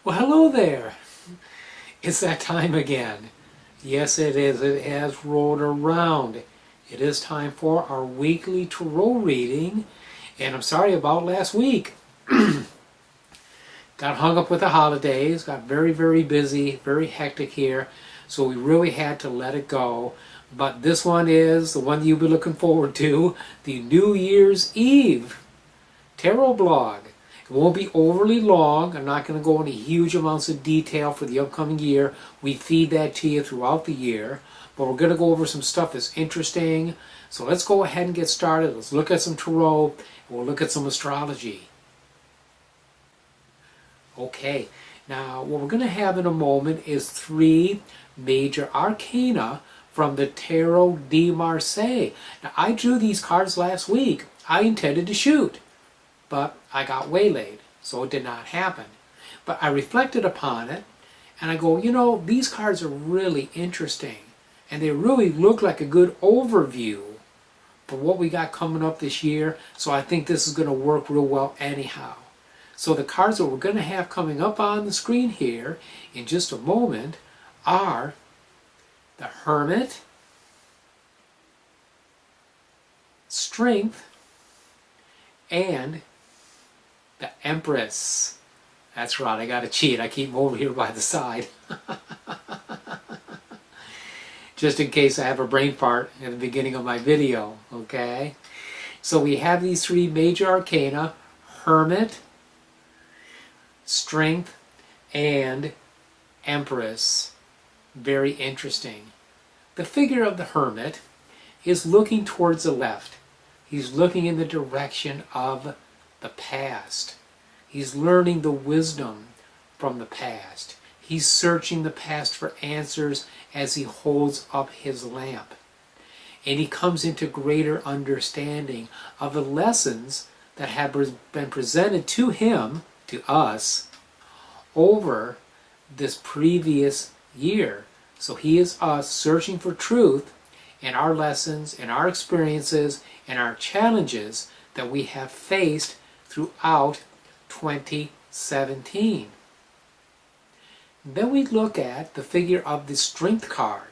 Well, hello there. It's that time again. Yes, it is. It has rolled around. It is time for our weekly tarot reading. And I'm sorry about last week. Got hung up with the holidays, got very, very busy, very hectic here. So we really had to let it go. But this one is the one you'll be looking forward to, the New Year's Eve tarot blog. It won't be overly long. I'm not going to go into huge amounts of detail for the upcoming year. We feed that to you throughout the year. But we're going to go over some stuff that's interesting. So let's go ahead and get started. Let's look at some tarot. And we'll look at some astrology. Okay, now what we're going to have in a moment is 3 major arcana from the Tarot de Marseille. Now I drew these cards last week. I intended to shoot, but I got waylaid, so it did not happen. But I reflected upon it, and I go, you know, these cards are really interesting, and they really look like a good overview for what we got coming up this year, so I think this is going to work real well anyhow. So the cards that we're going to have coming up on the screen here in just a moment are the Hermit, Strength, and the Empress. That's right, I gotta cheat. I keep them over here by the side. Just in case I have a brain fart at the beginning of my video, okay? So we have these 3 major arcana, Hermit, Strength, and Empress. Very interesting. The figure of the Hermit is looking towards the left. He's looking in the direction of the past. He's learning the wisdom from the past. He's searching the past for answers as he holds up his lamp. And he comes into greater understanding of the lessons that have been presented to him, to us, over this previous year. So he is us searching for truth in our lessons, in our experiences, in our challenges that we have faced throughout 2017. Then we look at the figure of the Strength card.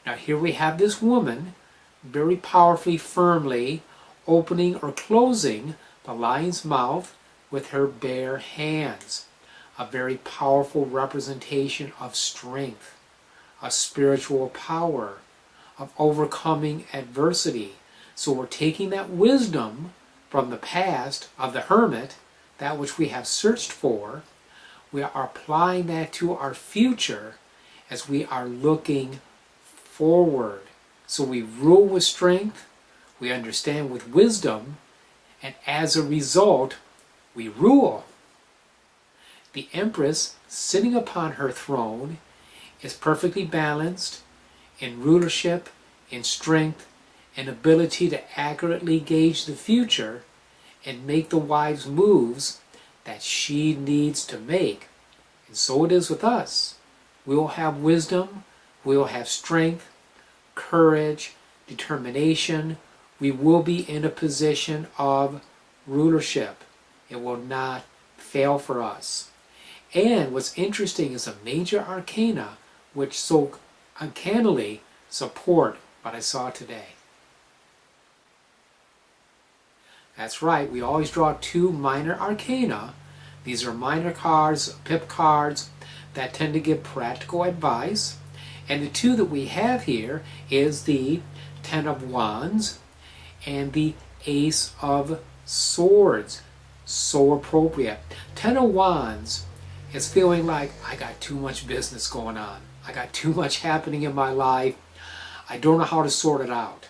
Now here we have this woman very powerfully, firmly opening or closing the lion's mouth with her bare hands. A very powerful representation of strength, of spiritual power, of overcoming adversity. So we're taking that wisdom from the past of the Hermit, that which we have searched for, we are applying that to our future as we are looking forward. So we rule with strength, we understand with wisdom, and as a result, we rule. The Empress, sitting upon her throne, is perfectly balanced in rulership, in strength, and ability to accurately gauge the future and make the wise moves that she needs to make. And so it is with us. We will have wisdom, we will have strength, courage, determination. We will be in a position of rulership. It will not fail for us. And what's interesting is a major arcana which so uncannily support what I saw today. That's right, we always draw 2 minor arcana. These are minor cards, pip cards, that tend to give practical advice. And the 2 that we have here is the Ten of Wands and the Ace of Swords. So appropriate. Ten of Wands is feeling like, I got too much business going on. I got too much happening in my life. I don't know how to sort it out.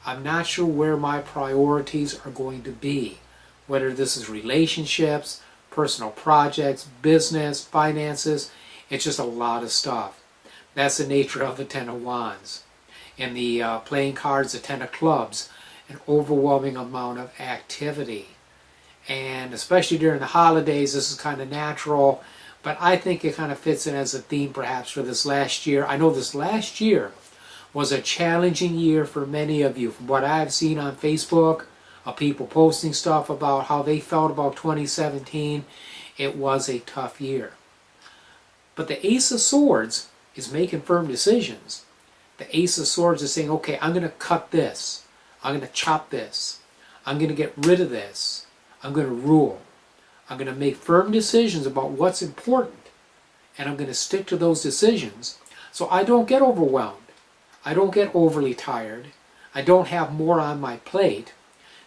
I'm not sure where my priorities are going to be. Whether this is relationships, personal projects, business, finances, it's just a lot of stuff. That's the nature of the Ten of Wands. In the playing cards, the Ten of Clubs, an overwhelming amount of activity. And especially during the holidays, this is kind of natural, but I think it kind of fits in as a theme perhaps for this last year. I know this last year was a challenging year for many of you. From what I've seen on Facebook, of people posting stuff about how they felt about 2017, it was a tough year. But the Ace of Swords is making firm decisions. The Ace of Swords is saying, okay, I'm going to cut this. I'm going to chop this. I'm going to get rid of this. I'm going to rule. I'm going to make firm decisions about what's important. And I'm going to stick to those decisions so I don't get overwhelmed. I don't get overly tired. I don't have more on my plate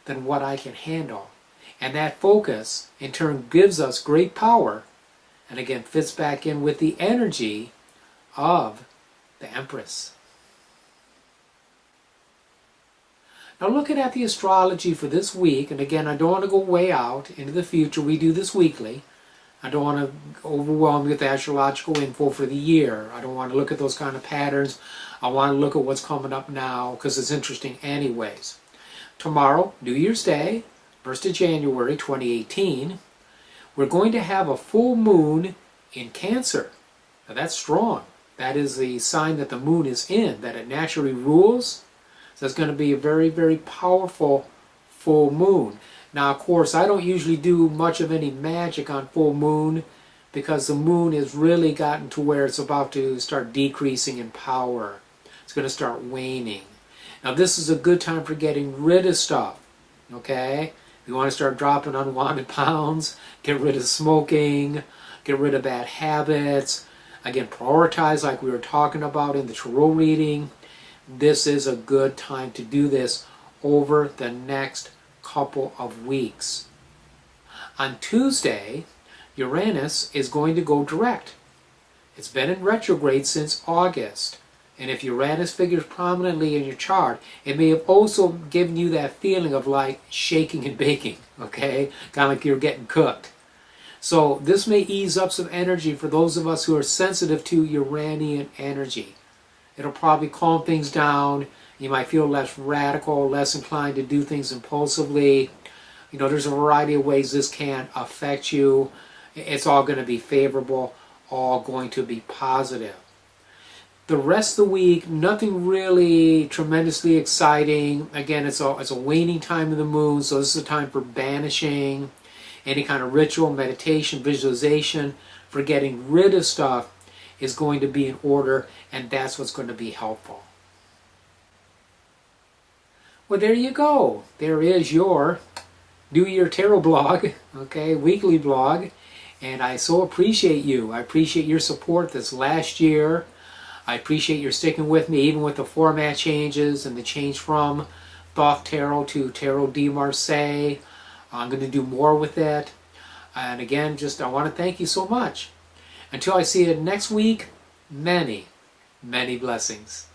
than what I can handle. And that focus, in turn, gives us great power, and again, fits back in with the energy of the Empress. Now looking at the astrology for this week, and again, I don't want to go way out into the future. We do this weekly. I don't want to overwhelm you with astrological info for the year. I don't want to look at those kind of patterns. I want to look at what's coming up now because it's interesting anyways. Tomorrow, New Year's Day, 1st of January 2018, we're going to have a full moon in Cancer. Now that's strong. That is the sign that the moon is in, that it naturally rules. So it's going to be a very, very powerful full moon. Now, of course, I don't usually do much of any magic on full moon because the moon has really gotten to where it's about to start decreasing in power. It's going to start waning. Now, this is a good time for getting rid of stuff, okay? If you want to start dropping unwanted pounds, get rid of smoking, get rid of bad habits. Again, prioritize like we were talking about in the tarot reading. This is a good time to do this over the next couple of weeks. On Tuesday, Uranus is going to go direct. It's been in retrograde since August. And if Uranus figures prominently in your chart, it may have also given you that feeling of like shaking and baking, okay? Kind of like you're getting cooked. So this may ease up some energy for those of us who are sensitive to Uranian energy. It'll probably calm things down. You might feel less radical, less inclined to do things impulsively. You know, there's a variety of ways this can affect you. It's all going to be favorable, all going to be positive. The rest of the week, nothing really tremendously exciting. Again, it's a waning time of the moon, so this is a time for banishing any kind of ritual, meditation, visualization, for getting rid of stuff is going to be in order, and that's what's going to be helpful. Well, there you go. There is your New Year Tarot blog, okay, weekly blog, and I so appreciate you. I appreciate your support this last year. I appreciate your sticking with me, even with the format changes and the change from Thoth Tarot to Tarot de Marseille. I'm going to do more with it. And again, just I want to thank you so much. Until I see you next week, many, many blessings.